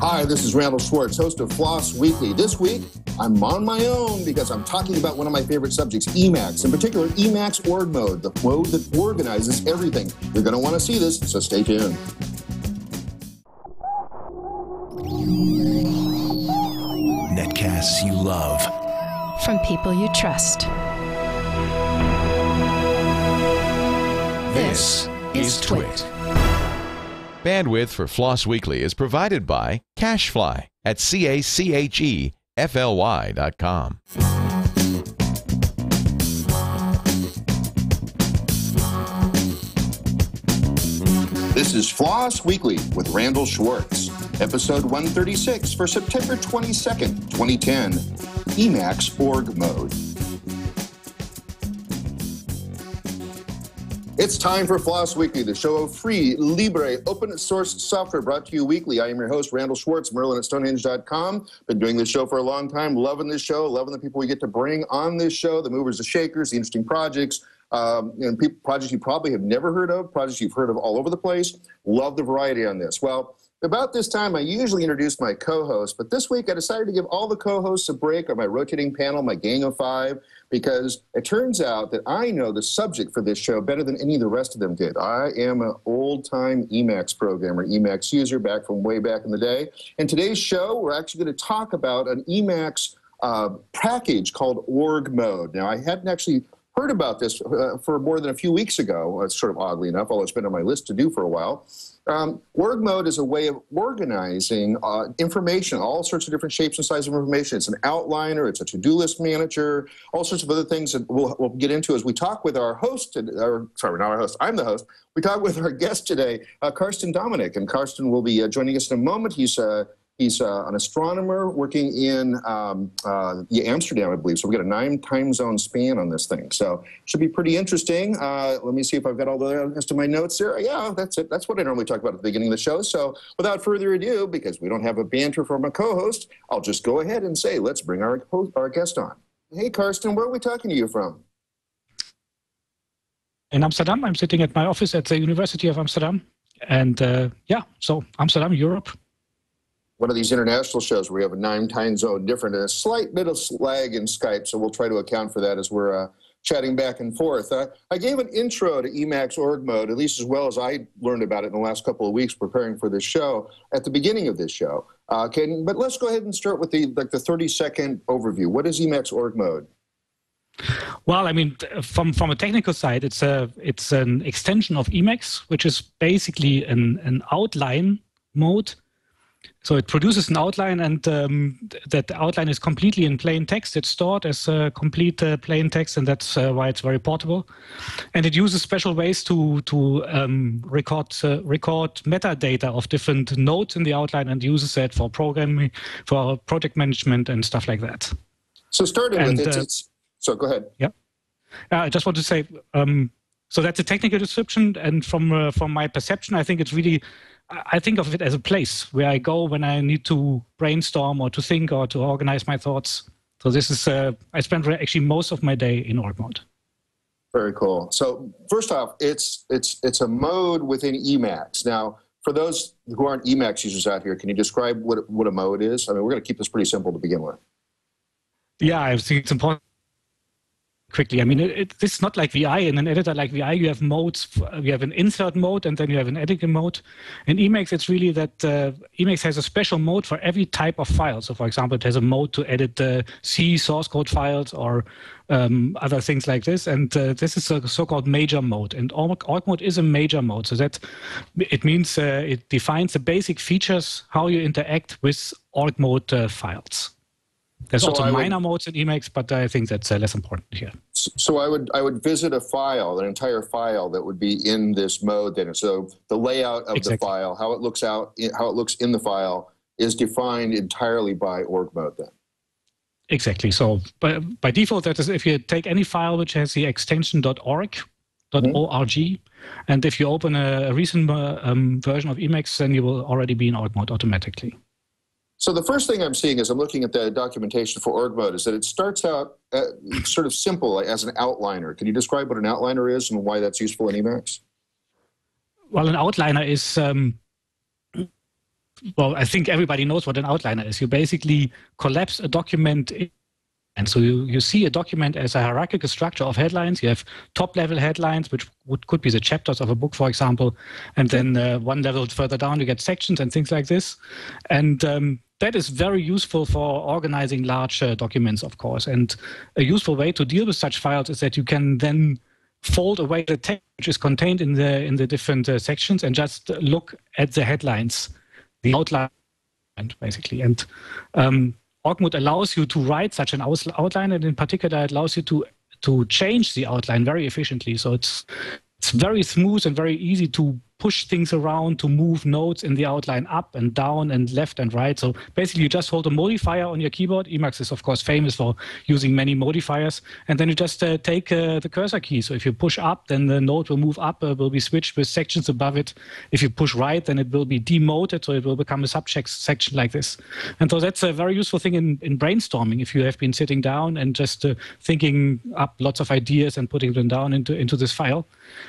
Hi, this is Randal Schwartz, host of FLOSS Weekly. This week, I'm on my own because I'm talking about one of my favorite subjects, Emacs. In particular, Emacs Org Mode, the mode that organizes everything. You're going to want to see this, so stay tuned. Netcasts you love. From people you trust. This is Twit. Bandwidth for FLOSS Weekly is provided by Cachefly at CACHEFLY.com. This is FLOSS Weekly with Randal Schwartz, episode 136 for September 22nd, 2010, Emacs Org Mode. It's time for FLOSS Weekly, the show of free, libre, open source software brought to you weekly. I am your host, Randal Schwartz, Merlin at Stonehenge.com. Been doing this show for a long time, loving this show, loving the people we get to bring on this show, the movers, the shakers, the interesting projects, projects you probably have never heard of, projects you've heard of all over the place. Love the variety on this. Well, about this time, I usually introduce my co-host, but this week I decided to give all the co-hosts a break on my rotating panel, my gang of five, because it turns out that I know the subject for this show better than any of the rest of them did. I am an old-time Emacs programmer, Emacs user back from way back in the day. And today's show, we're actually going to talk about an Emacs package called Org Mode. Now, I hadn't actually heard about this for more than a few weeks ago, sort of oddly enough, although it's been on my list to do for a while. Org Mode is a way of organizing information, all sorts of different shapes and sizes of information. It's an outliner, it's a to-do list manager, all sorts of other things that we'll get into as we talk with our host, sorry, not our host, I'm the host. We talk with our guest today, Carsten Dominik, and Carsten will be joining us in a moment. He's an astronomer working in Amsterdam, I believe. So we got a 9 time zone span on this thing. So should be pretty interesting. Let me see if I've got all the rest of my notes there. Yeah, that's it. That's what I normally talk about at the beginning of the show. So without further ado, because we don't have a banter from a co-host, I'll just go ahead and say, let's bring our guest on. Hey, Carsten, where are we talking to you from? In Amsterdam. I'm sitting at my office at the University of Amsterdam. And so Amsterdam, Europe. One of these international shows where we have a 9 time zone different and a slight bit of lag in Skype, so we'll try to account for that as we're chatting back and forth. I gave an intro to Emacs Org Mode, at least as well as I learned about it in the last couple of weeks preparing for this show, at the beginning of this show. But let's go ahead and start with the 30-second overview. What is Emacs Org Mode? Well, I mean, from a technical side, it's an extension of Emacs, which is basically an outline mode. So it produces an outline, and that outline is completely in plain text. It's stored as complete plain text, and that's why it's very portable. And it uses special ways to record metadata of different nodes in the outline, and uses that for programming, for project management, and stuff like that. So starting with it, so go ahead. Yeah, I just want to say, so that's a technical description, and from my perception, I think it's really. I think of it as a place where I go when I need to brainstorm or to think or to organize my thoughts. So this is, I spend actually most of my day in Org Mode. Very cool. So first off, it's a mode within Emacs. Now, for those who aren't Emacs users out here, can you describe what a mode is? I mean, we're going to keep this pretty simple to begin with. Yeah, I think it's important. Quickly, I mean, it's not like VI. In an editor like VI, you have modes. You have an insert mode, and then you have an editing mode. In Emacs, it's really that Emacs has a special mode for every type of file. So, for example, it has a mode to edit C source code files or other things like this. And this is a so-called major mode. And Org Mode is a major mode. So that it means it defines the basic features, how you interact with Org Mode files. There's also minor modes in Emacs, but I think that's less important here. So I would visit a file, an entire file that would be in this mode. Then, so the layout of the file, how it looks in the file, is defined entirely by Org Mode. Then. Exactly. So by default, that is if you take any file which has the extension .org, and if you open a recent version of Emacs, then you will already be in Org Mode automatically. So the first thing I'm seeing as I'm looking at the documentation for Org Mode is that it starts out sort of simple as an outliner. Can you describe what an outliner is and why that's useful in Emacs? Well, an outliner is well, I think everybody knows what an outliner is. You basically collapse a document. And so you see a document as a hierarchical structure of headlines. You have top-level headlines, which could be the chapters of a book, for example. And then one level further down, you get sections and things like this. And that is very useful for organizing large documents, of course. And a useful way to deal with such files is that you can then fold away the text which is contained in the different sections and just look at the headlines, the outline, basically. And Org-mode allows you to write such an outline, and in particular, it allows you to change the outline very efficiently. So it's very smooth and very easy to push things around, to move nodes in the outline up and down and left and right. So basically, you just hold a modifier on your keyboard. Emacs is, of course, famous for using many modifiers. And then you just take the cursor key. So if you push up, then the node will move up, will be switched with sections above it. If you push right, then it will be demoted, so it will become a section like this. And so that's a very useful thing in brainstorming. If you have been sitting down and just thinking up lots of ideas and putting them down into this file.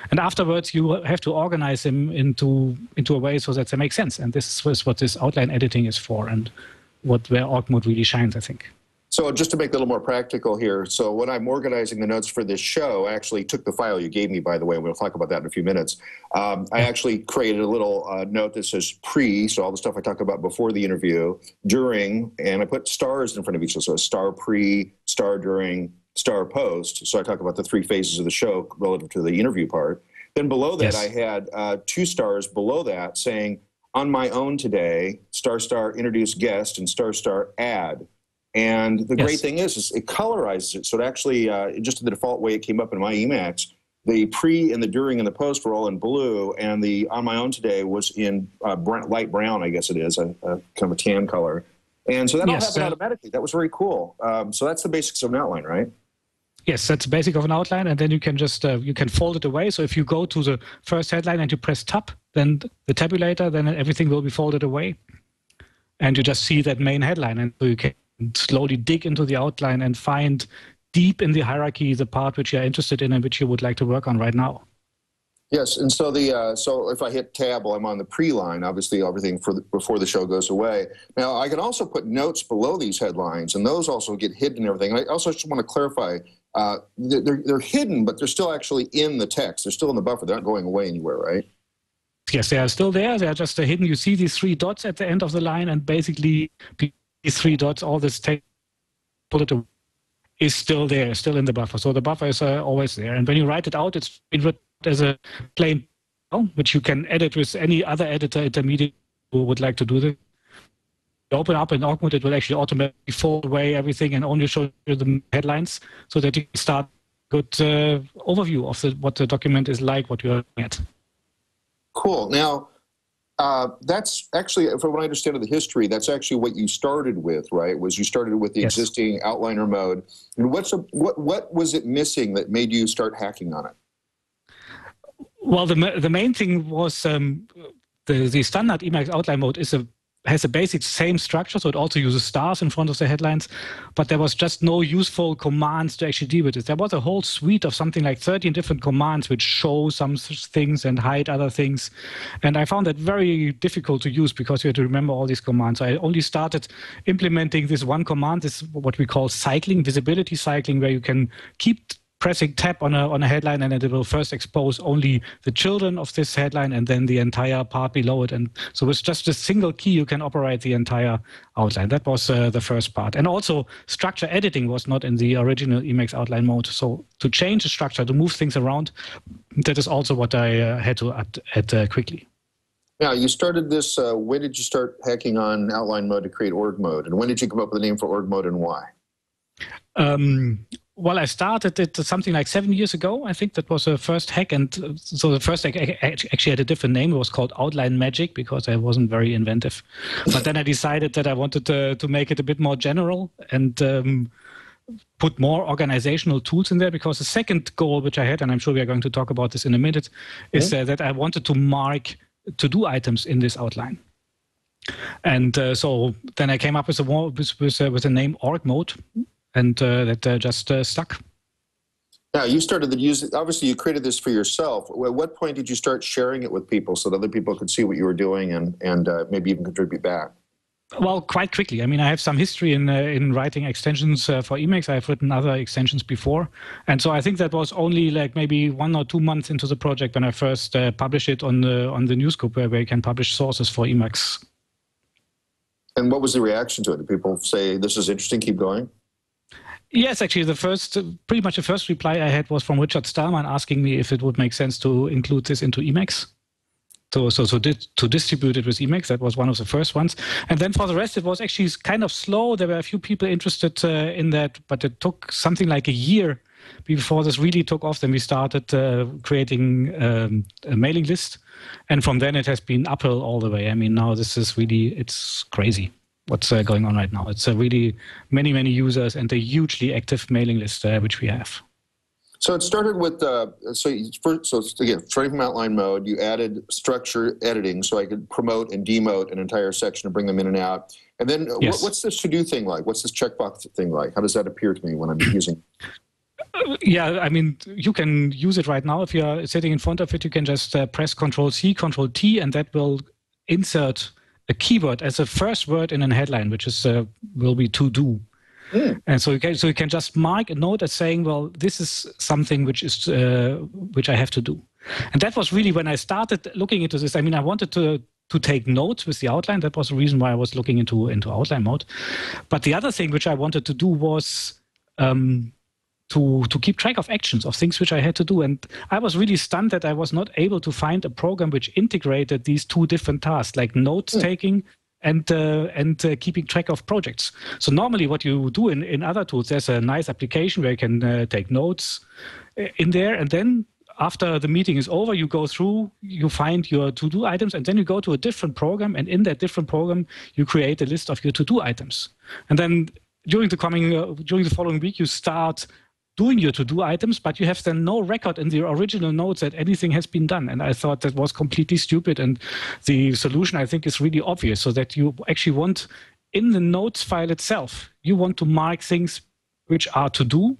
And afterwards, you have to organize them into a way so that they make sense. And this is what this outline editing is for, and where Org-mode really shines, I think. So just to make it a little more practical here, so when I'm organizing the notes for this show, I actually took the file you gave me, by the way, and we'll talk about that in a few minutes. I actually created a little note that says pre, so all the stuff I talked about before the interview, during, and I put stars in front of each. So star pre, star during, star post. So I talk about the 3 phases of the show relative to the interview part. Then below that, I had 2 stars below that saying, on my own today, star star introduce guest and star star add. And the great thing is it colorizes it. So it actually, just the default way it came up in my Emacs, the pre and the during and the post were all in blue, and the on my own today was in light brown, I guess it is, a kind of a tan color. And so that all happened automatically. That was very cool. So that's the basics of an outline, right? Yes, that's the basic of an outline, and then you can just you can fold it away. So if you go to the first headline and you press tab, then the tabulator, then everything will be folded away, and you just see that main headline, and so you can slowly dig into the outline and find deep in the hierarchy the part which you're interested in and which you would like to work on right now. Yes, and so so if I hit tab while I'm on the pre-line, obviously everything before the show goes away. Now I can also put notes below these headlines, and those also get hidden and everything. And I also just want to clarify. They're hidden, but they're still actually in the text. They're still in the buffer. They're not going away anywhere, right? Yes, they are still there. They are just hidden. You see these 3 dots at the end of the line, and basically these 3 dots, all this text is still there, still in the buffer. So the buffer is always there. And when you write it out, it's written as a plain, which you can edit with any other editor intermediate who would like to do this. You open up in Org-mode, it will actually automatically fold away everything and only show you the headlines so that you can start a good overview of what the document is like, what you're looking at. Cool. Now, that's actually, from what I understand of the history, that's actually what you started with, right? You started with the existing outliner mode. And what was it missing that made you start hacking on it? Well, the main thing was the standard Emacs outline mode has a basic same structure, so it also uses stars in front of the headlines, but there was just no useful commands to actually deal with it. There was a whole suite of something like 13 different commands which show some things and hide other things, and I found that very difficult to use because you had to remember all these commands. So I only started implementing this one command, this what we call cycling, visibility cycling, where you can keep pressing tab on a headline, and it will first expose only the children of this headline and then the entire part below it. And so with just a single key, you can operate the entire outline. That was the first part. And also structure editing was not in the original Emacs outline mode. So to change the structure, to move things around, that is also what I had to add quickly. Now, you started this, when did you start hacking on outline mode to create Org-mode? And when did you come up with the name for Org-mode and why? Well, I started it something like 7 years ago. I think that was the first hack. And so the first hack actually had a different name. It was called Outline Magic because I wasn't very inventive. But then I decided that I wanted to make it a bit more general and put more organizational tools in there, because the second goal which I had, and I'm sure we are going to talk about this in a minute, is that I wanted to mark to-do items in this outline. And so then I came up with the name Org-mode. And that just stuck. Now, you started to use it. Obviously, you created this for yourself. At what point did you start sharing it with people so that other people could see what you were doing and maybe even contribute back? Well, quite quickly. I mean, I have some history in writing extensions for Emacs. I've written other extensions before. And so I think that was only like maybe 1 or 2 months into the project when I first published it on the newsgroup where you can publish sources for Emacs. And what was the reaction to it? Did people say, this is interesting, keep going? Yes, actually, pretty much the first reply I had was from Richard Stallman asking me if it would make sense to include this into Emacs. To distribute it with Emacs. That was one of the first ones. And then for the rest, it was actually kind of slow. There were a few people interested in that, but it took something like a year before this really took off. Then we started creating a mailing list. And from then it has been uphill all the way. I mean, now this is really, it's crazy what's going on right now. It's really many, many users and a hugely active mailing list, which we have. So it started with, so again, starting from outline mode, you added structure editing so I could promote and demote an entire section and bring them in and out. And then yes. What's this to-do thing like? What's this checkbox thing like? How does that appear to me when I'm using Yeah, I mean, you can use it right now. If you're sitting in front of it, you can just press Control-C, Control-T, and that will insert a keyword as a first word in a headline, which is will be to-do. And so you can just mark a note as saying, well, this is something which I have to do. And that was really when I started looking into this. I mean, I wanted to take notes with the outline. That was the reason why I was looking into outline mode. But the other thing which I wanted to do was to keep track of actions, of things which I had to do. And I was really stunned that I was not able to find a program which integrated these two different tasks, like notes taking and keeping track of projects. So normally what you do in other tools, there's a nice application where you can take notes in there. And then after the meeting is over, you go through, you find your to-do items, and then you go to a different program. And in that different program, you create a list of your to-do items. And then during the following week, you start doing your to-do items, but you have then no record in the original notes that anything has been done. And I thought that was completely stupid. And the solution, I think, is really obvious, so that you actually want, in the notes file itself, you want to mark things which are to do.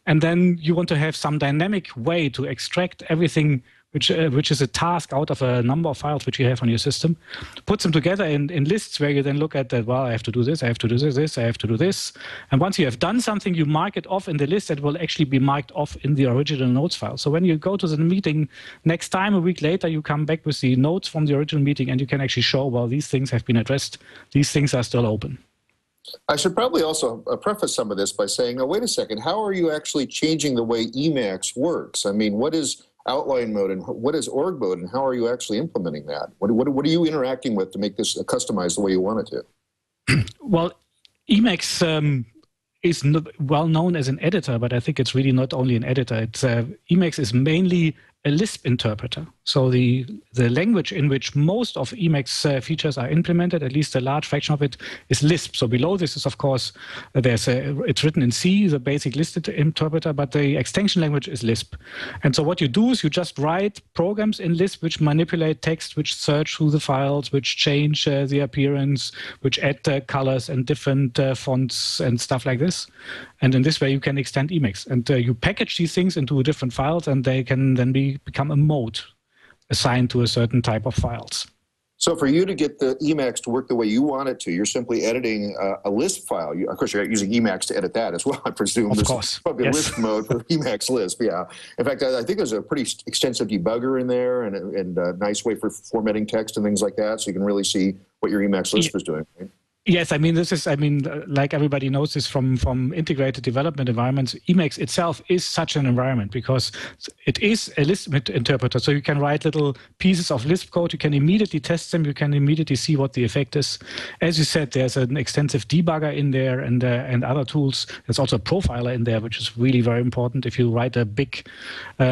And then you want to have some dynamic way to extract everything which is a task out of a number of files which you have on your system, put them together in lists where you then look at that, well, I have to do this, I have to do this, I have to do this. And once you have done something, you mark it off in the list that will actually be marked off in the original notes file. So when you go to the meeting next time, a week later, you come back with the notes from the original meeting and you can actually show, well, these things have been addressed, these things are still open. I should probably also preface some of this by saying, now, wait a second, how are you actually changing the way Emacs works? I mean, what is outline mode and what is org mode, and how are you actually implementing that? What are you interacting with to make this customized the way you want it to? Well, Emacs is well known as an editor, but I think it's really not only an editor. Emacs is mainly a Lisp interpreter. So the language in which most of Emacs features are implemented, at least a large fraction of it, is Lisp. So below this is, of course, it's written in C, the basic Lisp interpreter, but the extension language is Lisp. And so what you do is you just write programs in Lisp which manipulate text, which search through the files, which change the appearance, which add colors and different fonts and stuff like this. And in this way, you can extend Emacs. And you package these things into different files, and they can then become a mode assigned to a certain type of files. So for you to get the Emacs to work the way you want it to, you're simply editing a Lisp file. Of course, you're using Emacs to edit that as well, I presume. Of course. Probably yes. A Lisp mode for Emacs Lisp, yeah. In fact, I think there's a pretty extensive debugger in there and a nice way for formatting text and things like that, so you can really see what your Emacs Lisp is doing, right? Yes, I mean, like everybody knows this from integrated development environments, Emacs itself is such an environment because it is a Lisp interpreter. So you can write little pieces of Lisp code, you can immediately test them, you can immediately see what the effect is. As you said, there's an extensive debugger in there and other tools. There's also a profiler in there, which is really very important. If you write a big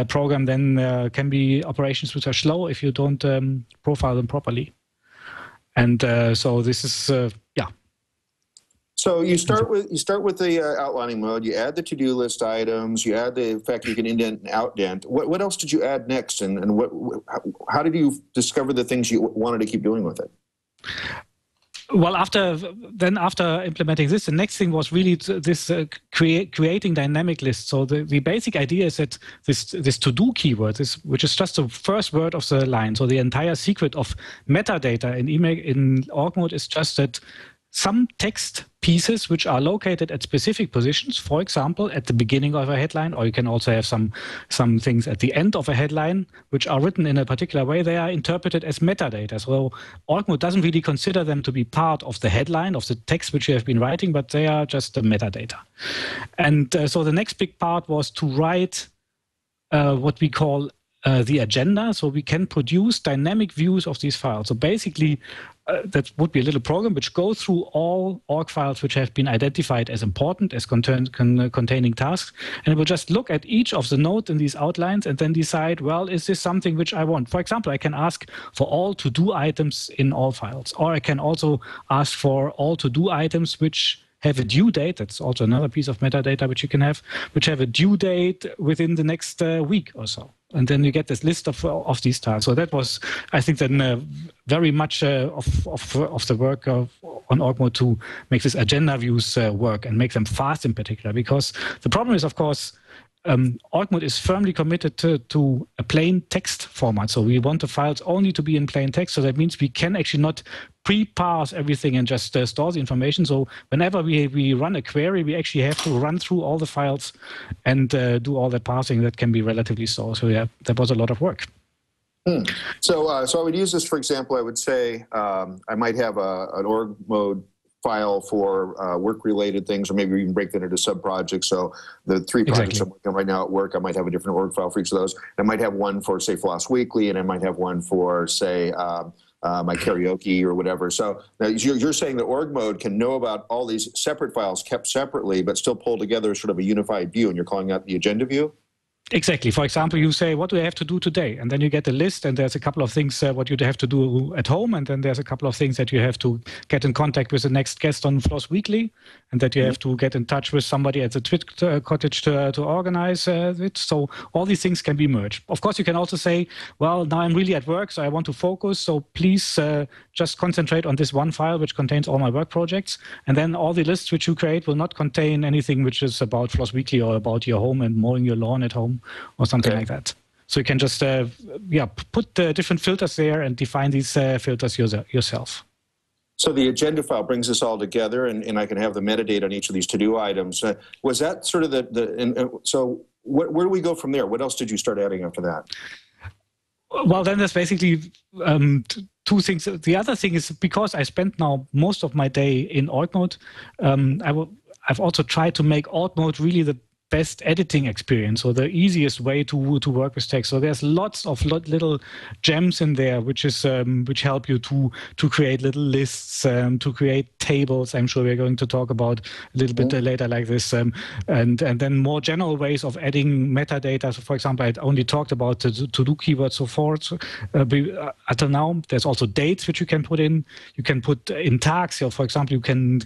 program, then can be operations which are slow if you don't profile them properly. And so this is, yeah. So you start with the outlining mode. You add the to-do list items. You add the fact you can indent and outdent. What else did you add next? And how did you discover the things you wanted to keep doing with it? Well, after implementing this, the next thing was really creating dynamic lists. So the basic idea is that this to-do keyword, which is just the first word of the line. So the entire secret of metadata in org mode is just that some text pieces which are located at specific positions, for example, at the beginning of a headline, or you can also have some things at the end of a headline, which are written in a particular way, they are interpreted as metadata. So org mode doesn't really consider them to be part of the headline, of the text which you have been writing, but they are just the metadata. And so the next big part was to write what we call the agenda, so we can produce dynamic views of these files. So basically, that would be a little program which goes through all org files which have been identified as important, as containing tasks, and it will just look at each of the nodes in these outlines and then decide, well, is this something which I want? For example, I can ask for all to-do items in all files, or I can also ask for all to-do items which have a due date. That's also another piece of metadata which you can have, which have a due date within the next week or so. And then you get this list of these tasks. So that was, I think, then very much of the work on org mode to make these agenda views work and make them fast in particular. Because the problem is, of course, org mode is firmly committed to a plain text format. So we want the files only to be in plain text. So that means we can actually not pre-parse everything and just store the information. So whenever we run a query, we actually have to run through all the files and do all that parsing. That can be relatively slow. So yeah, that was a lot of work. So I would use this, for example, I would say I might have an org mode file for work-related things, or maybe even break that into sub-projects. So the 3 projects I'm working on right now at work, I might have a different org file for each of those. I might have one for, say, FLOSS Weekly, and I might have one for, say, my karaoke or whatever. So now you're saying that org mode can know about all these separate files kept separately, but still pull together sort of a unified view, and you're calling that the agenda view? Exactly. For example, you say, what do I have to do today? And then you get a list, and there's a couple of things what you have to do at home, and then there's a couple of things that you have to get in contact with the next guest on FLOSS Weekly, and that you have to get in touch with somebody at the Twit cottage to organize it. So all these things can be merged. Of course, you can also say, well, now I'm really at work, so I want to focus, so please just concentrate on this one file which contains all my work projects, and then all the lists which you create will not contain anything which is about FLOSS Weekly or about your home and mowing your lawn at home, or something like that. So you can just put different filters there and define these filters yourself. So the agenda file brings this all together, and I can have the metadata on each of these to-do items. Was that sort of so where do we go from there? What else did you start adding after that? Well, then there's basically 2 things. The other thing is, because I spent now most of my day in org mode, I've also tried to make org mode really the best editing experience, or the easiest way to work with text. So there's lots of little gems in there, which help you to create little lists, to create tables. I'm sure we're going to talk about a little bit later like this, and then more general ways of adding metadata. So for example, I only talked about the to-do keywords so forth. Until now, there's also dates which you can put in. You can put in tags. So for example, you can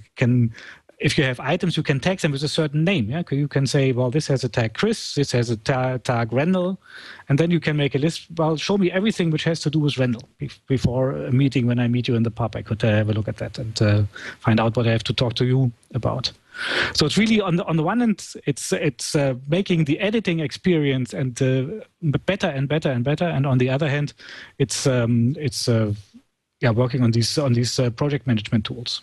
if you have items, you can tag them with a certain name. Yeah, you can say, well, this has a tag Chris, this has a tag Randal, and then you can make a list. Well, show me everything which has to do with Randal. Before a meeting, when I meet you in the pub, I could have a look at that and find out what I have to talk to you about. So it's really on the one hand, it's making the editing experience and better and better and better, and on the other hand, it's working on these project management tools.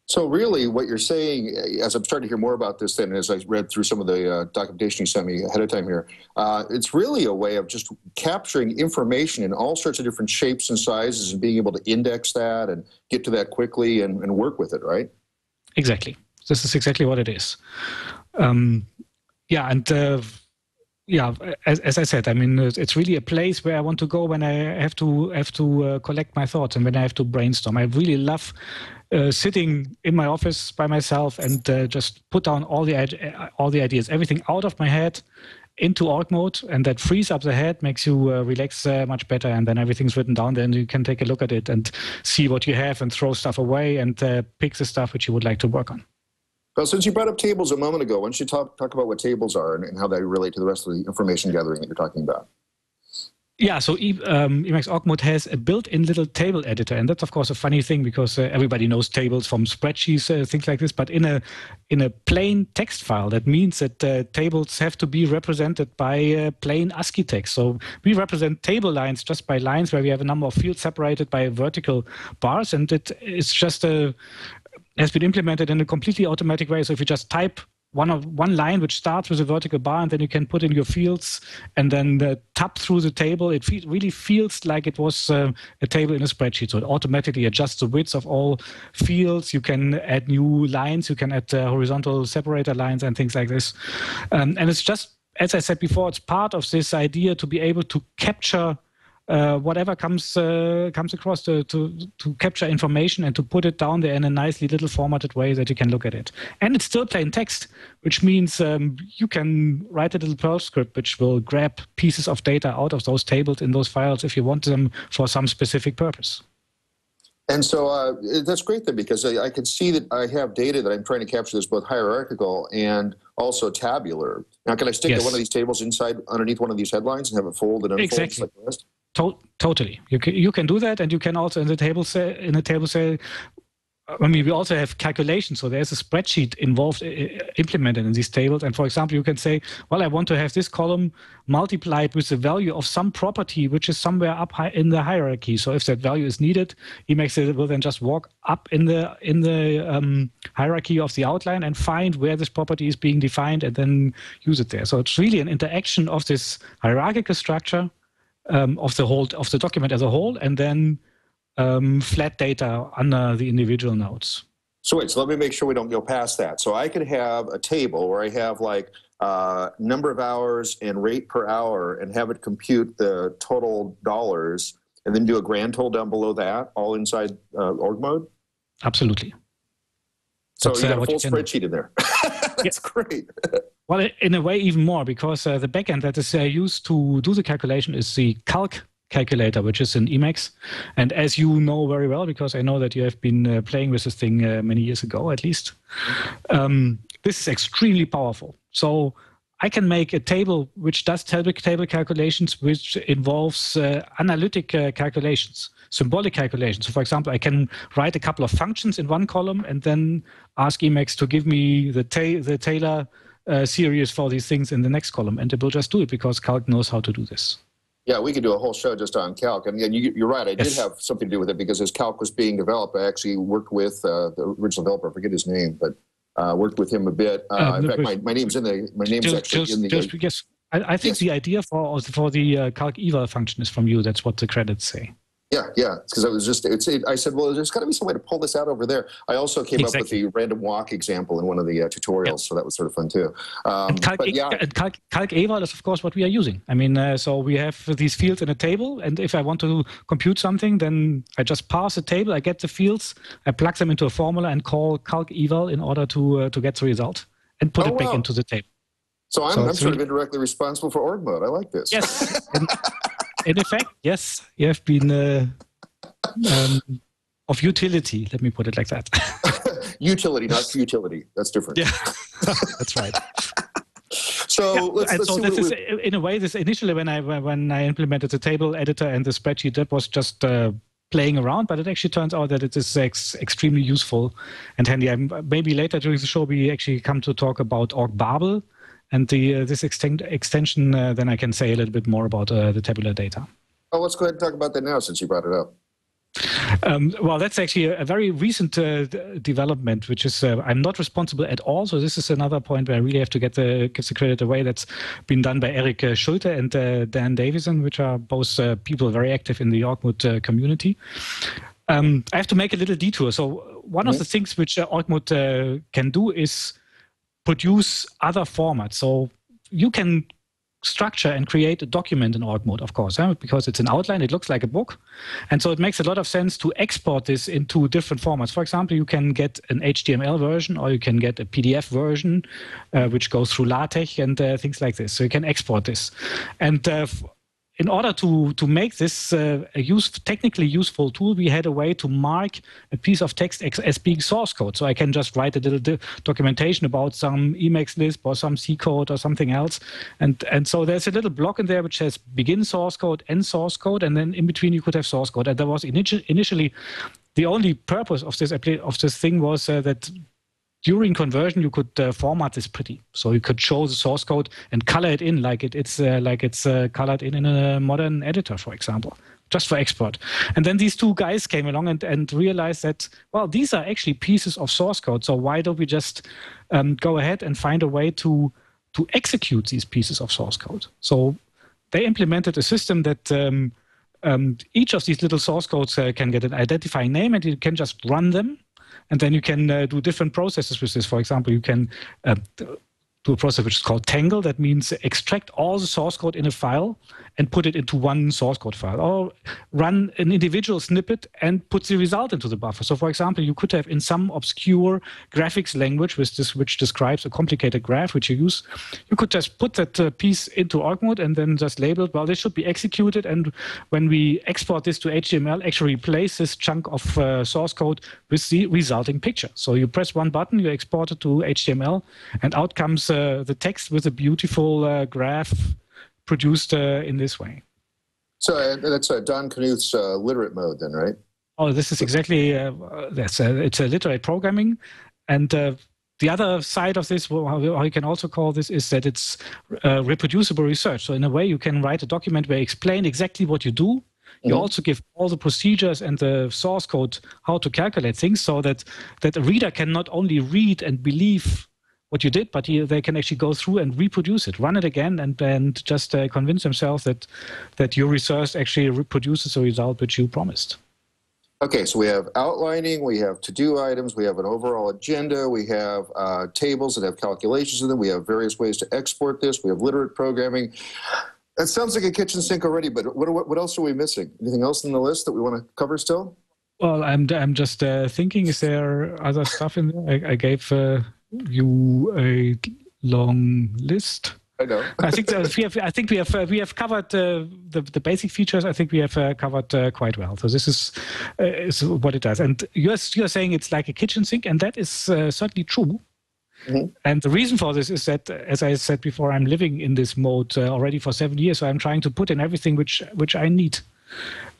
So really what you're saying, as I'm starting to hear more about this then, as I read through some of the documentation you sent me ahead of time here, it's really a way of just capturing information in all sorts of different shapes and sizes and being able to index that and get to that quickly and work with it, right? Exactly. This is exactly what it is. As I said, I mean, it's really a place where I want to go when I have to collect my thoughts and when I have to brainstorm. I really love sitting in my office by myself and just put down all the ideas, everything out of my head into org mode, and that frees up the head, makes you relax much better, and then everything's written down. Then you can take a look at it and see what you have and throw stuff away and pick the stuff which you would like to work on. Well, since you brought up tables a moment ago, why don't you talk about what tables are and how they relate to the rest of the information gathering that you're talking about? Yeah, so Emacs Org mode has a built-in little table editor, and that's of course a funny thing because everybody knows tables from spreadsheets, things like this. But in a plain text file, that means that tables have to be represented by plain ASCII text. So we represent table lines just by lines where we have a number of fields separated by vertical bars, and it's just has been implemented in a completely automatic way. So if you just type one line which starts with a vertical bar, and then you can put in your fields and then tap through the table. It really feels like it was a table in a spreadsheet. So it automatically adjusts the width of all fields. You can add new lines. You can add horizontal separator lines and things like this. And it's just, as I said before, it's part of this idea to be able to capture whatever comes across to capture information and to put it down there in a nicely little formatted way that you can look at it. And it's still plain text, which means you can write a little Perl script which will grab pieces of data out of those tables in those files if you want them for some specific purpose. And so that's great then, because I can see that I have data that I'm trying to capture that's both hierarchical and also tabular. Now, can I stick one of these tables underneath one of these headlines and have it fold and unfold exactly. like the rest? Totally. You can do that, and you can also in a table say, I mean, we also have calculations. So there's a spreadsheet involved, implemented in these tables. And for example, you can say, well, I want to have this column multiplied with the value of some property, which is somewhere up high in the hierarchy. So if that value is needed, Emacs will then just walk up in the hierarchy of the outline and find where this property is being defined and then use it there. So it's really an interaction of this hierarchical structure of the document as a whole, and then flat data under the individual nodes. So wait, so let me make sure we don't go past that. So I could have a table where I have like number of hours and rate per hour and have it compute the total dollars and then do a grand total down below that, all inside org mode? Absolutely. So you got a full spreadsheet in there. That's great. Well, in a way, even more, because the backend that is used to do the calculation is the calc calculator, which is in Emacs. And as you know very well, because I know that you have been playing with this thing many years ago, at least, this is extremely powerful. So I can make a table which does table calculations, which involves analytic calculations, symbolic calculations. So for example, I can write a couple of functions in one column and then ask Emacs to give me the Taylor series for these things in the next column. And it will just do it because Calc knows how to do this. Yeah, we could do a whole show just on Calc. And you're right, I did have something to do with it because as Calc was being developed, I actually worked with the original developer, I forget his name, but worked with him a bit. In fact, my name's actually in the... Yes, I think the idea for the Calc eval function is from you. That's what the credits say. Yeah, because I was I said, well, there's got to be some way to pull this out over there. I also came up with the random walk example in one of the tutorials, so that was sort of fun too. Calc eval is, of course, what we are using. I mean, so we have these fields in a table, and if I want to compute something, then I just parse a table, I get the fields, I plug them into a formula and call calc eval in order to get the result and put it back into the table. So I'm sort of indirectly responsible for org mode. I like this. Yes. In effect, yes, you have been of utility. Let me put it like that. Utility, not futility. That's different. Yeah, that's right. So this is in a way. This initially when I implemented the table editor and the spreadsheet, that was just playing around, but it actually turns out that it is extremely useful and handy. Maybe later during the show we actually come to talk about Org-babel. And this extension, then I can say a little bit more about the tabular data. Oh, let's go ahead and talk about that now since you brought it up. Well, that's actually a very recent development, which is I'm not responsible at all. So this is another point where I really have to give the credit away. That's been done by Eric Schulte and Dan Davison, which are both people very active in the Org-mode community. I have to make a little detour. So one of the things which Org-mode can do is produce other formats. So you can structure and create a document in org mode, of course, because it's an outline, it looks like a book. And so it makes a lot of sense to export this into different formats. For example, you can get an HTML version or you can get a PDF version, which goes through LaTeX and things like this. So you can export this. And in order to make this a technically useful tool, we had a way to mark a piece of text as being source code. So I can just write a little documentation about some Emacs Lisp or some C code or something else. And so there's a little block in there which says begin source code, end source code, and then in between you could have source code. And there was initially the only purpose of this thing was that during conversion, you could format this pretty. So you could show the source code and color it in like it's colored in a modern editor, for example, just for export. And then these two guys came along and realized that, well, these are actually pieces of source code. So why don't we just go ahead and find a way to execute these pieces of source code? So they implemented a system that each of these little source codes can get an identifying name, and you can just run them. And then you can do different processes with this. For example, you can do a process which is called tangle. That means extract all the source code in a file and put it into one source code file. Or run an individual snippet and put the result into the buffer. So, for example, you could have in some obscure graphics language which describes a complicated graph which you use, you could just put that piece into org mode and then just label it, well, this should be executed. And when we export this to HTML, actually replace this chunk of source code with the resulting picture. So you press one button, you export it to HTML, and out comes the text with a beautiful graph produced in this way. So that's Don Knuth's literate mode then, right? Oh, this is exactly, it's a literate programming. And the other side of this, how you can also call this, is that it's reproducible research. So in a way, you can write a document where you explain exactly what you do. You also give all the procedures and the source code how to calculate things, so that a reader can not only read and believe what you did, but they can actually go through and reproduce it, run it again, and just convince themselves that your research actually reproduces a result which you promised. Okay, so we have outlining, we have to-do items, we have an overall agenda, we have tables that have calculations in them, we have various ways to export this, we have literate programming. That sounds like a kitchen sink already, but what else are we missing? Anything else on the list that we want to cover still? Well, I'm just thinking, is there other stuff in there? I gave you a long list. I know. I think we have covered the basic features. I think we have covered quite well. So this is what it does. And you're saying it's like a kitchen sink, and that is certainly true. Mm-hmm. And the reason for this is that, as I said before, I'm living in this mode already for 7 years. So I'm trying to put in everything which I need.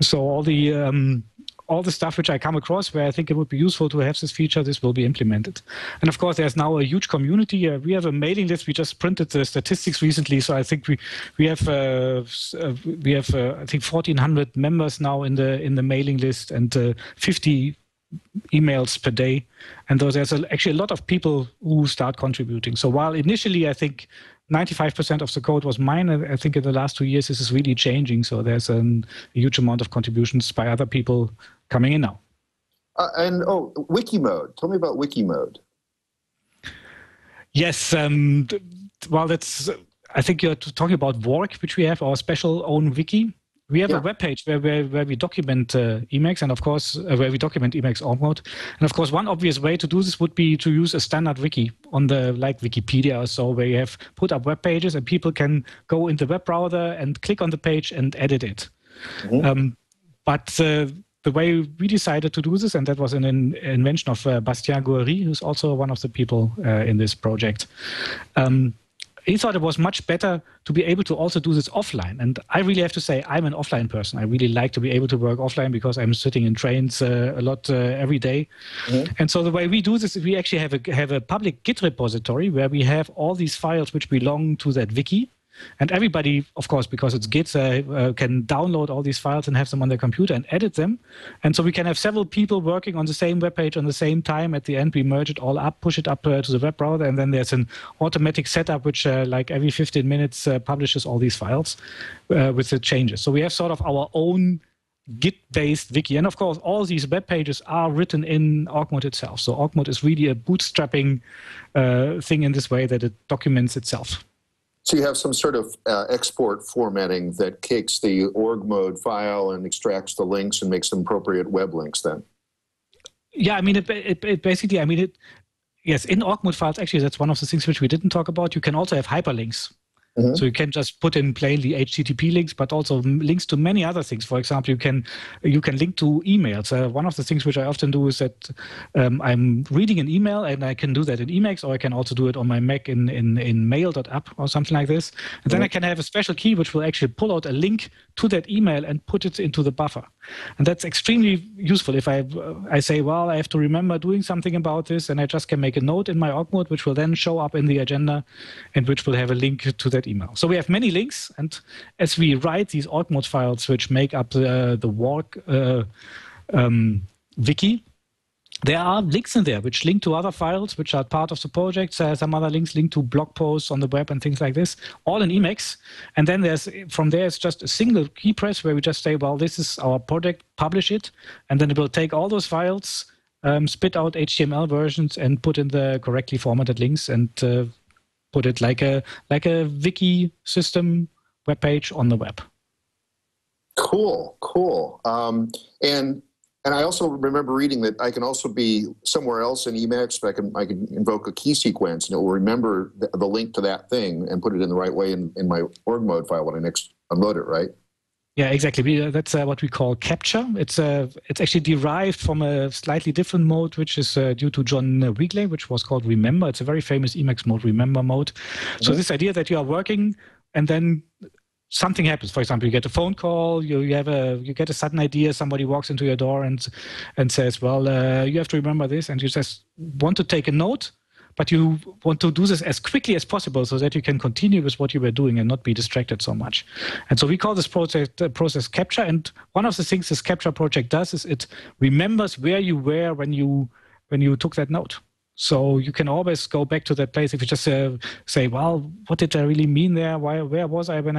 So all the stuff which I come across where I think it would be useful to have this feature, this will be implemented. And of course, there's now a huge community. We have a mailing list. We just printed the statistics recently, so I think we have I think 1,400 members now in the mailing list, and 50 emails per day. And there's actually a lot of people who start contributing. So while initially I think 95% of the code was mine, I think in the last 2 years this is really changing. So there's a huge amount of contributions by other people coming in now. Wiki mode. Tell me about wiki mode. Yes. Well, I think you're talking about Work, which we have our special own wiki. We have a web page where we document Emacs, and of course, where we document Emacs org mode. And of course, one obvious way to do this would be to use a standard wiki on like Wikipedia or so, where you have put up web pages and people can go in the web browser and click on the page and edit it. Mm-hmm. But the way we decided to do this, and that was an invention of Bastien Goury, who's also one of the people in this project. He thought it was much better to be able to also do this offline. And I really have to say, I'm an offline person. I really like to be able to work offline because I'm sitting in trains a lot every day. Mm-hmm. And so the way we do this is we actually have a public Git repository where we have all these files which belong to that wiki. And everybody, of course, because it's Git, can download all these files and have them on their computer and edit them. And so we can have several people working on the same web page on the same time. At the end, we merge it all up, push it up to the web browser, and then there's an automatic setup which, like every 15 minutes, publishes all these files with the changes. So we have sort of our own Git-based wiki. And of course, all these web pages are written in org mode itself. So org mode is really a bootstrapping thing in this way that it documents itself. So you have some sort of export formatting that takes the org mode file and extracts the links and makes them appropriate web links then? Yeah, I mean, it basically, yes, in org mode files, actually, that's one of the things which we didn't talk about. You can also have hyperlinks. So you can just put in plainly HTTP links, but also links to many other things. For example, you can link to emails. One of the things which I often do is that I'm reading an email, and I can do that in Emacs, or I can also do it on my Mac in mail.app or something like this. And then I can have a special key which will actually pull out a link to that email and put it into the buffer. And that's extremely useful if I say, well, I have to remember doing something about this, and I just can make a note in my org mode, which will then show up in the agenda and which will have a link to that email. So we have many links, and as we write these org mode files which make up the org wiki, there are links in there which link to other files which are part of the project. Some other links link to blog posts on the web and things like this, all in Emacs. And then from there it's just a single key press where we just say, well, this is our project, publish it, and then it will take all those files, spit out HTML versions, and put in the correctly formatted links, and put it like a wiki system web page on the web. Cool. And I also remember reading that I can also be somewhere else in Emacs, but I can invoke a key sequence, and it will remember the link to that thing and put it in the right way in my org mode file when I next unload it, right? Yeah, exactly. That's what we call capture. It's actually derived from a slightly different mode, which is due to John Weagley, which was called Remember. It's a very famous Emacs mode, Remember mode. So this idea that you are working and then something happens. For example, you get a phone call, you get a sudden idea, somebody walks into your door and says, well, you have to remember this, and you just want to take a note, but you want to do this as quickly as possible so that you can continue with what you were doing and not be distracted so much. And so we call this process capture. And one of the things this capture project does is it remembers where you were when you took that note. So you can always go back to that place. If you just say, well, what did I really mean there? Where was I when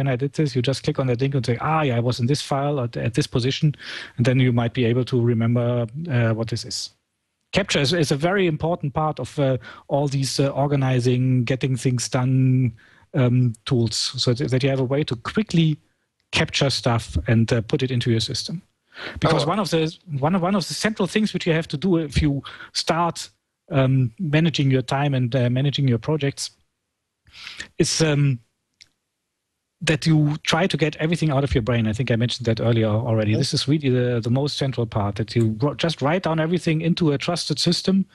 I did this? You just click on that link and say, yeah, I was in this file at this position. And then you might be able to remember what this is. Capture is a very important part of all these organizing, getting things done tools, so that you have a way to quickly capture stuff and put it into your system. Because one of the central things which you have to do if you start managing your time and managing your projects is that you try to get everything out of your brain. I think I mentioned that earlier already. This is really the most central part, that you just write down everything into a trusted system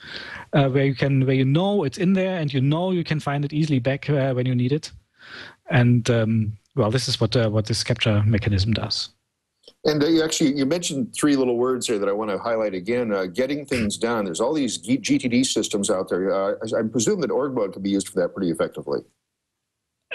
where you know it's in there, and you can find it easily back when you need it. And well, this is what this capture mechanism does. And you mentioned three little words here that I want to highlight again. Getting things done. There's all these GTD systems out there. I presume that org mode can be used for that pretty effectively.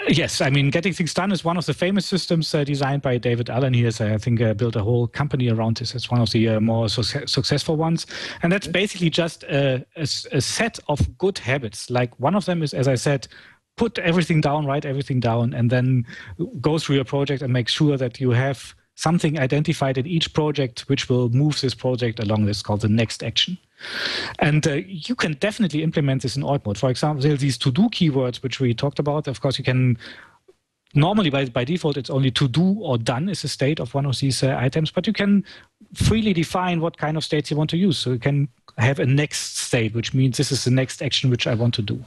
Yes, I mean, getting things done is one of the famous systems designed by David Allen. He has, I think, built a whole company around this. It's one of the more successful ones. And that's basically just a set of good habits. Like one of them is, as I said, put everything down, write everything down, and then go through your project and make sure that you have something identified in each project which will move this project along. This is called the next action. And you can definitely implement this in org mode. For example, there are these to-do keywords which we talked about. Of course, you can normally by default it's only to do or done is the state of one of these items, but you can freely define what kind of states you want to use. So you can have a next state, which means this is the next action which I want to do.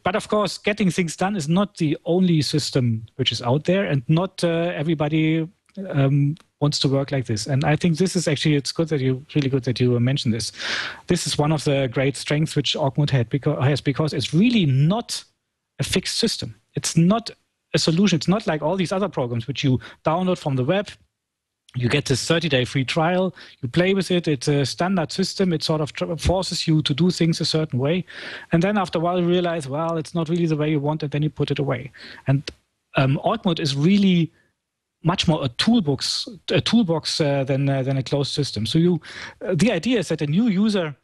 But of course, getting things done is not the only system which is out there, and not everybody wants to work like this. And I think this is actually, really good that you mentioned this. This is one of the great strengths which org mode has, because it's really not a fixed system. It's not a solution. It's not like all these other programs which you download from the web. You get this 30-day free trial, you play with it, it's a standard system, it sort of forces you to do things a certain way. And then after a while you realize, well, it's not really the way you want, and then you put it away. And org mode is really much more a toolbox than a closed system. So the idea is that a new user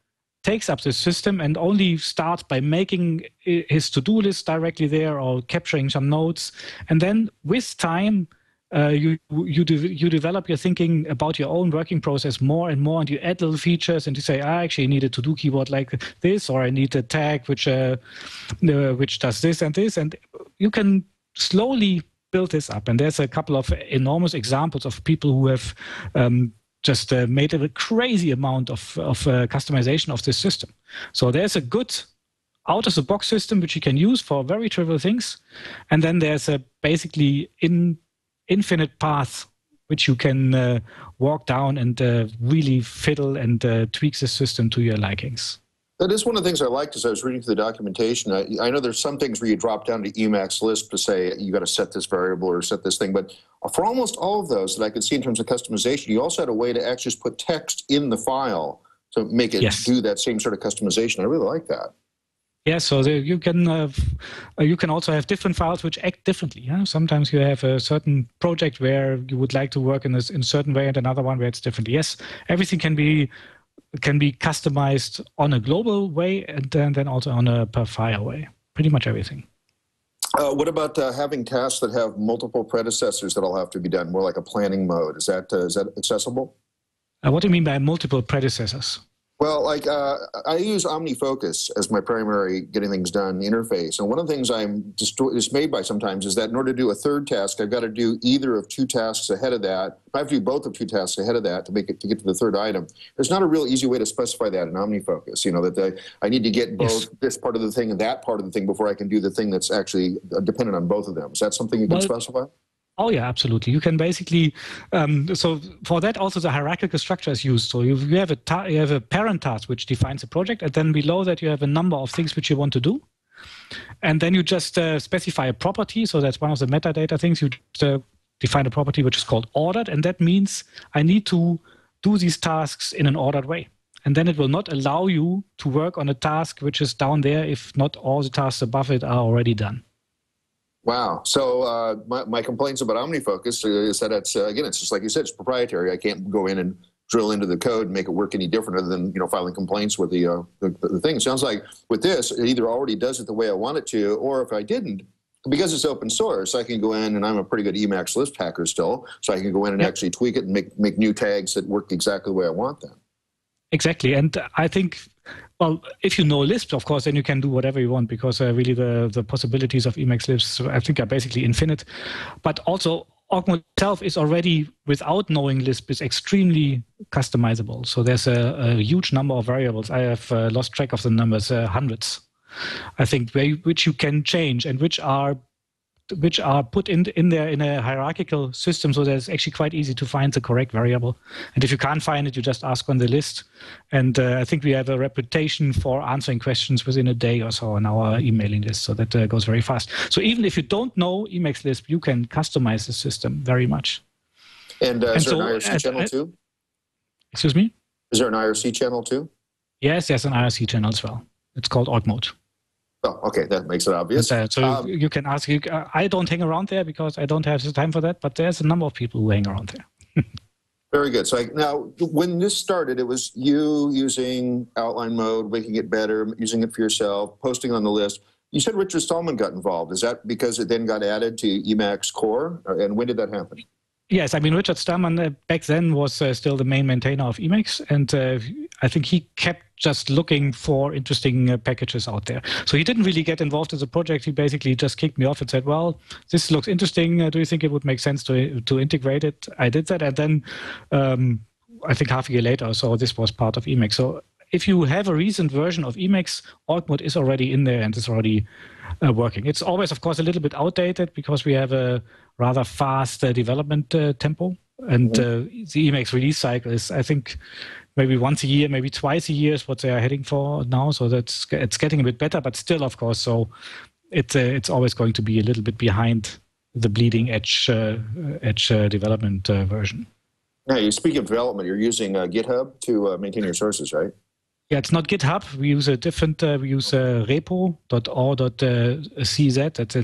takes up this system and only starts by making his to-do list directly there or capturing some notes. And then with time, you develop your thinking about your own working process more and more, and you add little features, and you say, I actually need a to-do keyword like this, or I need a tag which does this and this, and you can slowly build this up. And there's a couple of enormous examples of people who have just made a crazy amount of customization of this system. So there's a good out-of-the-box system which you can use for very trivial things. And then there's a basically infinite path which you can walk down and really fiddle and tweak the system to your likings. That is one of the things I liked as I was reading through the documentation. I know there's some things where you drop down to Emacs Lisp to say you got to set this variable or set this thing, but for almost all of those that I could see in terms of customization, you also had a way to actually just put text in the file to make it do that same sort of customization. I really like that. Yeah, so you can also have different files which act differently. Yeah? Sometimes you have a certain project where you would like to work in a certain way and another one where it's differently. Yes, everything can be customized on a global way and then also on a per file way. Pretty much everything. What about having tasks that have multiple predecessors that all have to be done, more like a planning mode? Is that accessible? What do you mean by multiple predecessors? Well, like I use OmniFocus as my primary getting things done interface. And one of the things I'm dismayed by sometimes is that in order to do a third task, I've got to do either of two tasks ahead of that. I have to do both of two tasks ahead of that to get to the third item. There's not a real easy way to specify that in OmniFocus. You know, that I need to get both this part of the thing and that part of the thing before I can do the thing that's actually dependent on both of them. Is that something you can specify? Oh, yeah, absolutely. You can basically, so for that also the hierarchical structure is used. So you have a parent task which defines a project, and then below that you have a number of things which you want to do. And then you just specify a property. So that's one of the metadata things. You define a property which is called ordered, and that means I need to do these tasks in an ordered way. And then it will not allow you to work on a task which is down there if not all the tasks above it are already done. Wow. So my complaints about OmniFocus is that it's just like you said, it's proprietary. I can't go in and drill into the code and make it work any different other than filing complaints with the thing. It sounds like with this, it either already does it the way I want it to, or if I didn't, because it's open source, I can go in, and I'm a pretty good Emacs Lisp hacker still, so I can go in and actually tweak it and make new tags that work exactly the way I want them. Exactly. And I think, well, if you know Lisp, of course, then you can do whatever you want, because really the possibilities of Emacs Lisp, I think, are basically infinite. But also, Org-mode itself is already, without knowing Lisp, is extremely customizable. So there's a huge number of variables. I have lost track of the numbers, hundreds, I think, which you can change and which are put in there in a hierarchical system, so that it's actually quite easy to find the correct variable. And if you can't find it, you just ask on the list. And I think we have a reputation for answering questions within a day or so on our emailing list, so that goes very fast. So even if you don't know Emacs Lisp, you can customize the system very much. And is there an IRC channel too? Excuse me? Is there an IRC channel too? Yes, there's an IRC channel as well. It's called Org-mode. Oh, okay, that makes it obvious. So you can ask. I don't hang around there because I don't have the time for that, but there's a number of people who hang around there. Very good. So now, when this started, it was you using outline mode, making it better, using it for yourself, posting on the list. You said Richard Stallman got involved. Is that because it then got added to Emacs Core? And when did that happen? Yes, I mean, Richard Stallman back then was still the main maintainer of Emacs, and I think he kept just looking for interesting packages out there. So he didn't really get involved in the project. He basically just kicked me off and said, well, this looks interesting. Do you think it would make sense to integrate it? I did that, and then I think half a year later or so, this was part of Emacs. So if you have a recent version of Emacs, Org-mode is already in there and it's already working. It's always, of course, a little bit outdated because we have a rather fast development tempo. And the Emacs release cycle is, I think, maybe once a year, maybe twice a year is what they are heading for now. So it's getting a bit better, but still, of course, so it's always going to be a little bit behind the bleeding edge development version. Yeah, speaking of development, you're using GitHub to maintain your sources, right? Yeah, it's not GitHub. We use a different. We use repo.or.cz. That's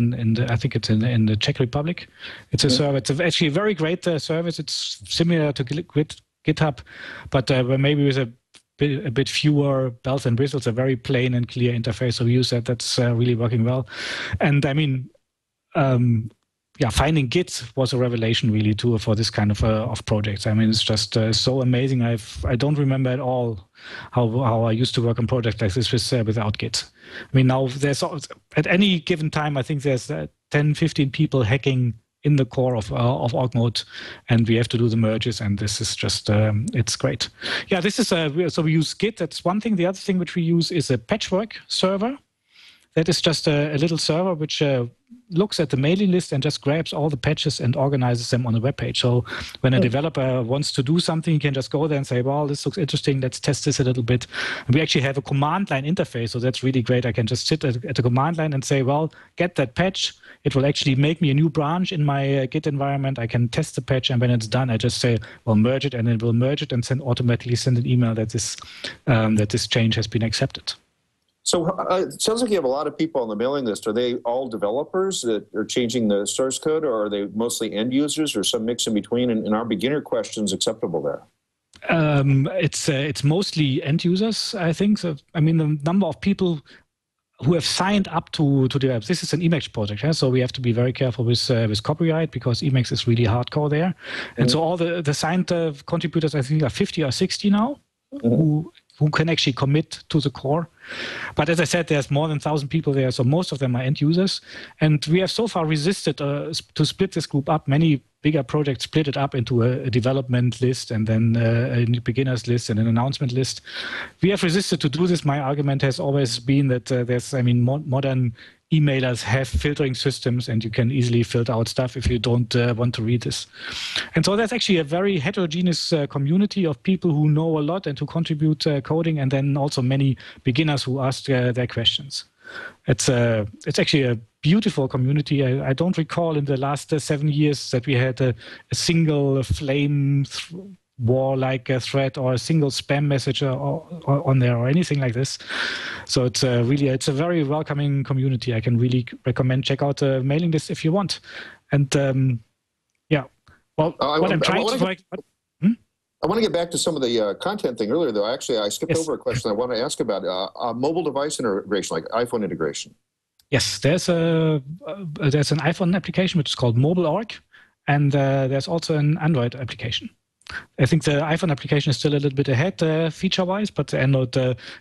I think it's in the Czech Republic. It's a server. It's actually a very great service. It's similar to GitHub, but maybe with a bit fewer bells and whistles. A very plain and clear interface. So we use that. That's really working well. And I mean, finding Git was a revelation really too for this kind of projects. I mean, it's just so amazing. I don't remember at all how I used to work on projects like this without Git. I mean, now there's at any given time, I think there's 10, 15 people hacking in the core of Org-mode, and we have to do the merges, and this is just, it's great. Yeah, this is, so we use Git, that's one thing. The other thing which we use is a patchwork server. that is just a little server which looks at the mailing list and just grabs all the patches and organizes them on a web page. So when a developer wants to do something, he can just go there and say, well, this looks interesting, let's test this a little bit. And we actually have a command line interface, so that's really great. I can just sit at the command line and say, well, get that patch. It will actually make me a new branch in my Git environment. I can test the patch, and when it's done, I just say, well, merge it, and it will merge it and automatically send an email that this change has been accepted. So it sounds like you have a lot of people on the mailing list. Are they all developers that are changing the source code, or are they mostly end users, or some mix in between? And are beginner questions acceptable there? It's mostly end users, I think. So, I mean, the number of people who have signed up to the apps. This is an Emacs project, so we have to be very careful with copyright, because Emacs is really hardcore there. And so all the signed contributors, I think, are 50 or 60 now, who can actually commit to the core. But as I said, there's more than 1,000 people there, so most of them are end users. And we have so far resisted to split this group up. Many bigger projects split it up into a development list, and then a beginners list, and an announcement list. We have resisted to do this. My argument has always been that modern emailers have filtering systems, and you can easily filter out stuff if you don't want to read this. And so there's actually a very heterogeneous community of people who know a lot and who contribute coding, and then also many beginners who ask their questions. It's actually a beautiful community. I don't recall in the last 7 years that we had a single flame war-like thread or a single spam message on there or anything like this. So it's a very welcoming community. I can really recommend check out the mailing list if you want. And I want to get back to some of the content thing earlier, though. Actually, I skipped over a question I want to ask about mobile device integration, like iPhone integration. Yes, there's an iPhone application which is called Mobile.org, and there's also an Android application. I think the iPhone application is still a little bit ahead feature-wise, but the Android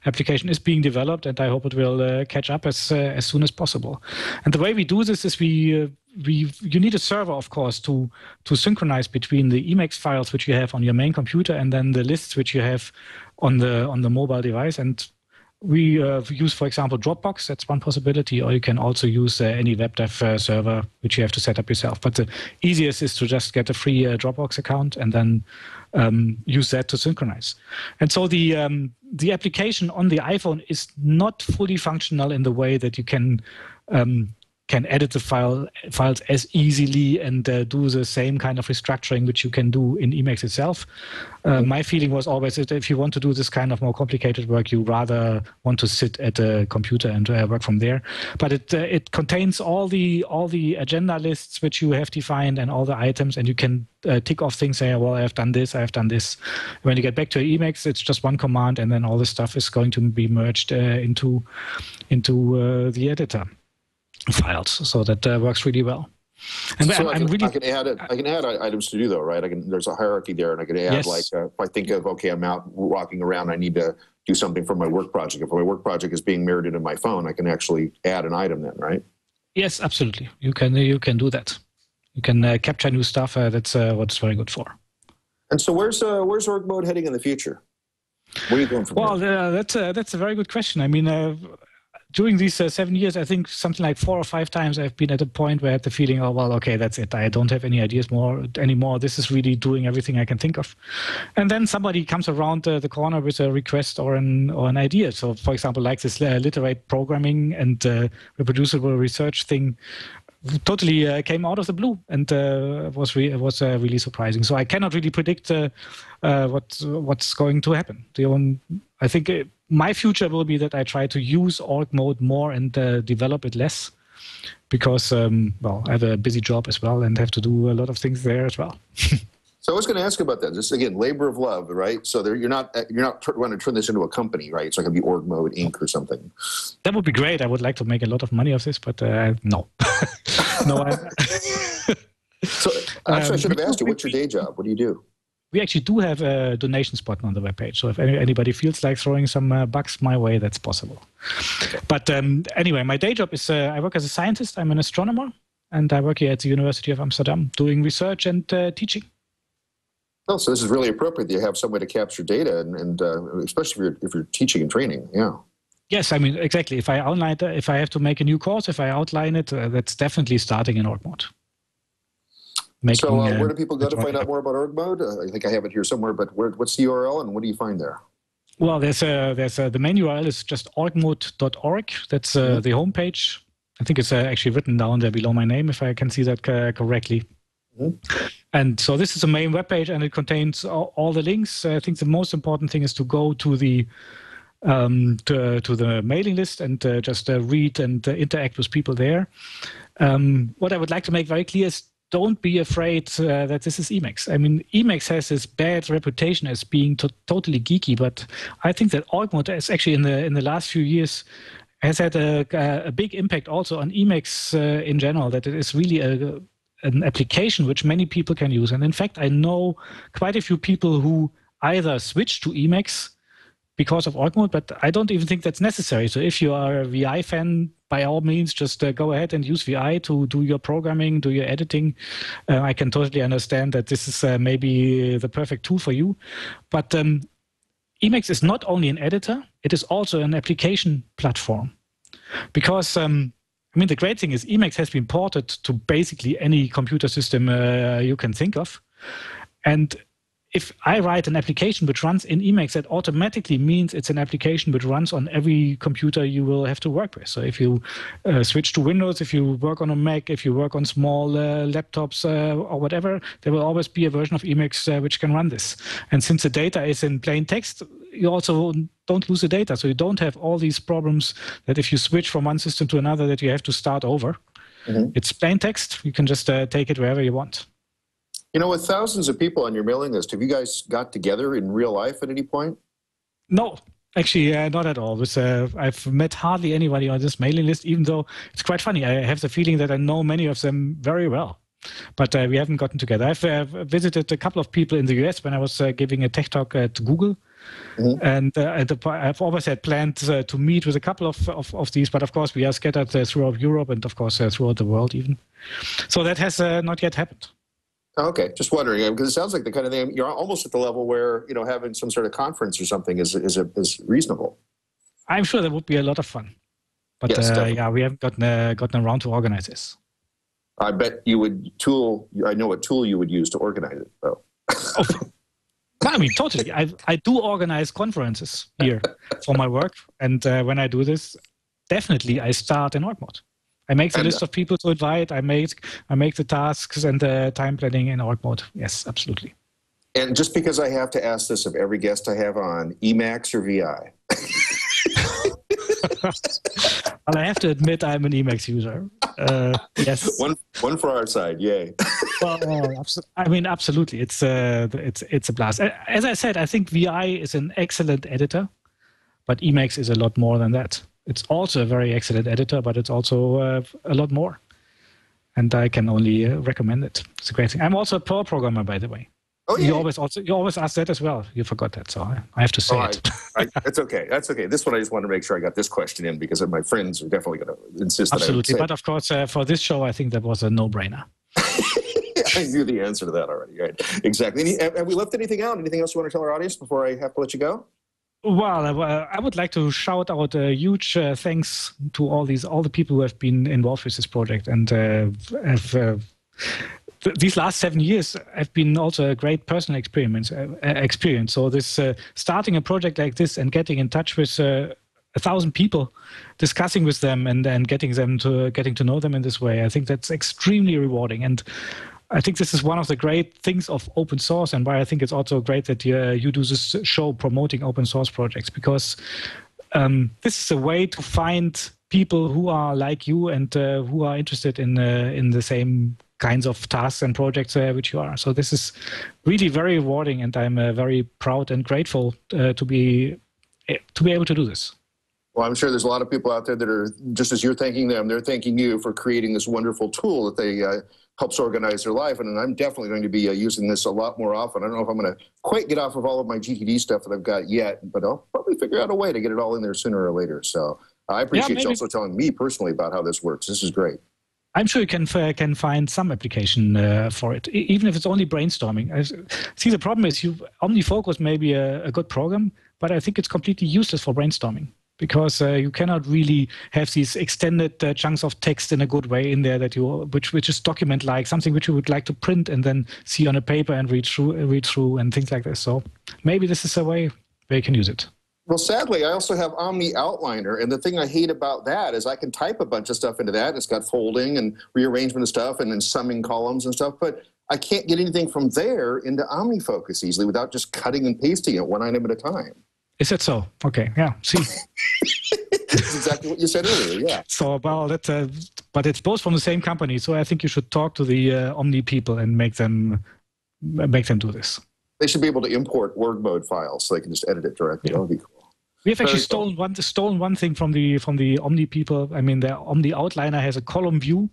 application is being developed, and I hope it will catch up as soon as possible. And the way we do this is you need a server, of course, to synchronize between the Emacs files which you have on your main computer and then the lists which you have on the mobile device. And we use, for example, Dropbox. That's one possibility, or you can also use any WebDev server, which you have to set up yourself. But the easiest is to just get a free Dropbox account and then use that to synchronize. And so the application on the iPhone is not fully functional in the way that you can edit the files as easily and do the same kind of restructuring which you can do in Emacs itself. My feeling was always that if you want to do this kind of more complicated work, you rather want to sit at a computer and work from there. But it contains all the agenda lists which you have defined and all the items, and you can tick off things, say, well, I have done this, I have done this. When you get back to Emacs, it's just one command, and then all the stuff is going to be merged into the editor files, so that works really well. And so I can add items to do, though, right? There's a hierarchy there, and I can add, like, if I think of, okay, I'm out walking around, I need to do something for my work project. If my work project is being mirrored into my phone, I can actually add an item then, right? Yes, absolutely. You can do that. You can capture new stuff. That's what it's very good for. And so where's org mode heading in the future? Where are you going from there? That's a very good question. I mean, during these 7 years, I think something like 4 or 5 times I've been at a point where I had the feeling, oh, well, okay, that's it. I don't have any ideas anymore. This is really doing everything I can think of. And then somebody comes around the corner with a request or an idea. So, for example, like this literate programming and reproducible research thing totally came out of the blue, and was really surprising. So I cannot really predict what's going to happen. I think my future will be that I try to use org mode more and develop it less, because I have a busy job as well and have to do a lot of things there as well. So I was going to ask about that. This, again, labor of love, right? So you're not want to turn this into a company, right? It's not going to be Org Mode Inc. or something. That would be great. I would like to make a lot of money of this, but no. No. So actually, I should have asked you, what's your day job? What do you do? We actually do have a donations button on the webpage. So if anybody feels like throwing some bucks my way, that's possible. Okay. But anyway, my day job is I work as a scientist. I'm an astronomer, and I work here at the University of Amsterdam doing research and teaching. Oh, so this is really appropriate that you have some way to capture data, and especially if you're teaching and training. Yeah. Yes, I mean, exactly. If I have to make a new course, if I outline it, that's definitely starting in org mode. So where do people go to find out more about org mode? I think I have it here somewhere, but what's the URL and what do you find there? Well, the main URL is just orgmode.org. That's the homepage. I think it's actually written down there below my name, if I can see that correctly. And so this is the main webpage, and it contains all the links. I think the most important thing is to go to the mailing list and just read and interact with people there. What I would like to make very clear is don't be afraid that this is Emacs. I mean, Emacs has this bad reputation as being totally geeky, but I think that org mode is actually in the last few years has had a big impact also on Emacs in general, that it is really an application which many people can use. And in fact, I know quite a few people who either switched to Emacs because of org mode, but I don't even think that's necessary. So if you are a VI fan, by all means, just go ahead and use VI to do your programming, do your editing. I can totally understand that this is maybe the perfect tool for you. But Emacs is not only an editor, it is also an application platform. Because, the great thing is Emacs has been ported to basically any computer system you can think of. And if I write an application which runs in Emacs, that automatically means it's an application which runs on every computer you will have to work with. So if you switch to Windows, if you work on a Mac, if you work on small laptops or whatever, there will always be a version of Emacs which can run this. And since the data is in plain text, you also don't lose the data. So you don't have all these problems that if you switch from one system to another that you have to start over. It's plain text. You can just take it wherever you want. You know, with thousands of people on your mailing list, have you guys got together in real life at any point? No, actually, not at all. I've met hardly anybody on this mailing list, even though it's quite funny. I have the feeling that I know many of them very well, but we haven't gotten together. I've visited a couple of people in the US when I was giving a tech talk at Google. And I've always had plans to meet with a couple of these, but of course we are scattered throughout Europe and of course throughout the world even. So that has not yet happened. Okay, just wondering, because it sounds like the kind of thing, you're almost at the level where, having some sort of conference or something is reasonable. I'm sure that would be a lot of fun. But yes, we haven't gotten around to organize this. I bet you would I know what tool you would use to organize it, though. I mean, totally. I do organize conferences here for my work. And when I do this, definitely I start in org mode. I make the list of people to invite. I make the tasks and the time planning in org mode. Yes, absolutely. And just because I have to ask this of every guest I have on, Emacs or VI? Well, I have to admit I'm an Emacs user. Yes. One for our side, yay. Well, absolutely. It's a blast. As I said, I think VI is an excellent editor, but Emacs is a lot more than that. It's also a very excellent editor, but it's also a lot more. And I can only recommend it. It's a great thing. I'm also a Perl programmer, by the way. Oh, yeah. You always ask that as well. You forgot that, so I have to say it. That's okay. That's okay. This one I just wanted to make sure I got this question in because my friends are definitely going to insist that absolutely. I But of course, for this show, I think that was a no-brainer. I knew the answer to that already. Right? Exactly. Have we left anything out? Anything else you want to tell our audience before I have to let you go? Well, I would like to shout out a huge thanks to all the people who have been involved with this project and these last 7 years have been also a great personal experience. So this starting a project like this and getting in touch with 1,000 people, discussing with them and getting to know them in this way, I think that's extremely rewarding. And I think this is one of the great things of open source and why I think it's also great that you do this show promoting open source projects, because this is a way to find people who are like you and who are interested in the same kinds of tasks and projects which you are. So this is really very rewarding, and I'm very proud and grateful to be able to do this. Well, I'm sure there's a lot of people out there that are, just as you're thanking them, they're thanking you for creating this wonderful tool that they helps organize their life. And I'm definitely going to be using this a lot more often. I don't know if I'm going to quite get off of all of my GTD stuff that I've got yet, but I'll probably figure out a way to get it all in there sooner or later. So I appreciate you also telling me personally about how this works. This is great. I'm sure you can find some application for it, even if it's only brainstorming. See, the problem is OmniFocus may be a good program, but I think it's completely useless for brainstorming. because you cannot really have these extended chunks of text in a good way in there which is document-like, something which you would like to print and then see on a paper and read through and things like this. So maybe this is a way where you can use it. Well, sadly, I also have Omni Outliner, and the thing I hate about that is I can type a bunch of stuff into that. It's got folding and rearrangement of stuff and then summing columns and stuff, but I can't get anything from there into OmniFocus easily without just cutting and pasting it one item at a time. Is it so? Okay, yeah, see. That's exactly what you said earlier, yeah. So, well, but it's both from the same company, so I think you should talk to the Omni people and make them do this. They should be able to import Org mode files so they can just edit it directly. Yeah. That would be cool. We have actually stolen one thing from the Omni people. I mean, the Omni Outliner has a column view,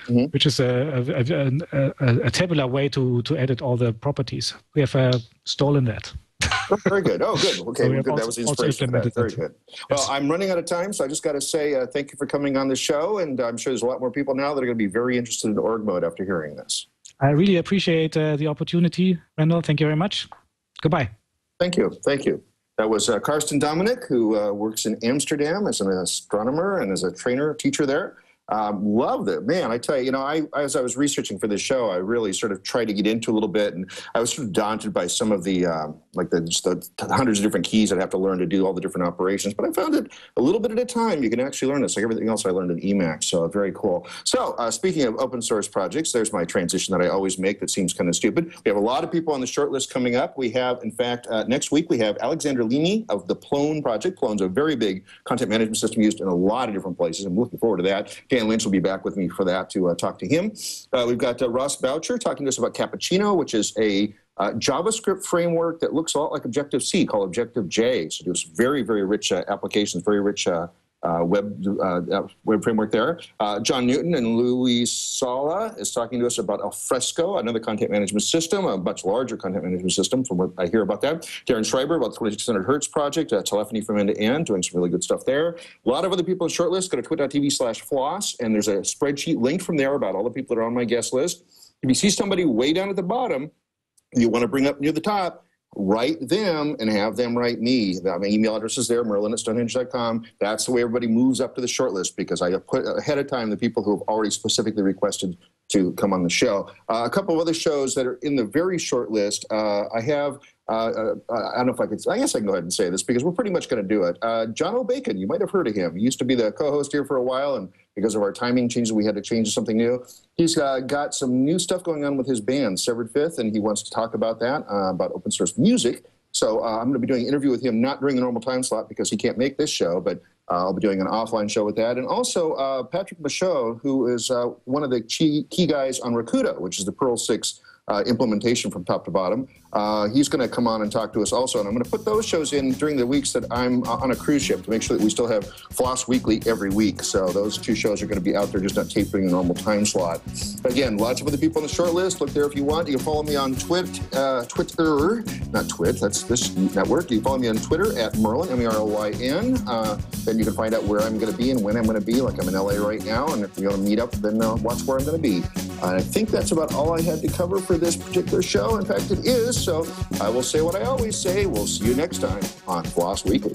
which is a tabular way to edit all the properties. We have stolen that. Oh, very good. Oh, good. Okay, so good. That was the inspiration for that. Very good. Well, I'm running out of time, so I just got to say thank you for coming on the show, and I'm sure there's a lot more people now that are going to be very interested in Org mode after hearing this. I really appreciate the opportunity, Randal. Thank you very much. Goodbye. Thank you. Thank you. That was Carsten Dominik, who works in Amsterdam as an astronomer and as a teacher there. Loved it, man. I tell you, as I was researching for this show, I really sort of tried to get into a little bit, and I was sort of daunted by some of the the hundreds of different keys I'd have to learn to do all the different operations. But I found that a little bit at a time, you can actually learn this, like everything else I learned in Emacs. So very cool. So speaking of open source projects, there's my transition that I always make that seems kind of stupid. We have a lot of people on the short list coming up. We have, in fact, next week we have Alexander Limi of the Plone project. Plone's a very big content management system used in a lot of different places. I'm looking forward to that. Dan Lynch will be back with me for that to talk to him. We've got Ross Boucher talking to us about Cappuccino, which is a JavaScript framework that looks a lot like Objective-C called Objective-J. So there's very, very rich applications, very rich web framework there. John Newton and Louis Sala is talking to us about Alfresco, another content management system, a much larger content management system from what I hear about that. Darren Schreiber about the 2600 Hertz project, telephony from end to end, doing some really good stuff there. A lot of other people in shortlist. Go to twit.tv/floss, and there's a spreadsheet linked from there about all the people that are on my guest list. If you see somebody way down at the bottom you want to bring up near the top, write them and have them write me. My email address is there, merlin@stonehenge.com. That's the way everybody moves up to the short list, because I put ahead of time the people who have already specifically requested to come on the show. A couple of other shows that are in the very short list. I have, I don't know if I could, I guess I can go ahead and say this because we're pretty much going to do it. John O'Bacon, you might have heard of him. He used to be the co-host here for a while, and because of our timing changes, we had to change to something new. He's got some new stuff going on with his band, Severed Fifth, and he wants to talk about that, about open source music. So I'm going to be doing an interview with him, not during the normal time slot because he can't make this show, but I'll be doing an offline show with that. And also Patrick Michaud, who is one of the key guys on Rakuta, which is the Perl 6 implementation from top to bottom. He's going to come on and talk to us also, and I'm going to put those shows in during the weeks that I'm on a cruise ship to make sure that we still have Floss Weekly every week. So those two shows are going to be out there, just not taped during the normal time slot. Again, lots of other people on the short list. Look there if you want. You can follow me on Twitter, not Twit, that's this network. You can follow me on Twitter at Merlin, M-E-R-L-Y-N. Then you can find out where I'm going to be and when I'm going to be, like I'm in LA right now. And if you want to meet up, then watch where I'm going to be. I think that's about all I had to cover for this particular show. In fact, it is. So I will say what I always say. We'll see you next time on Floss Weekly.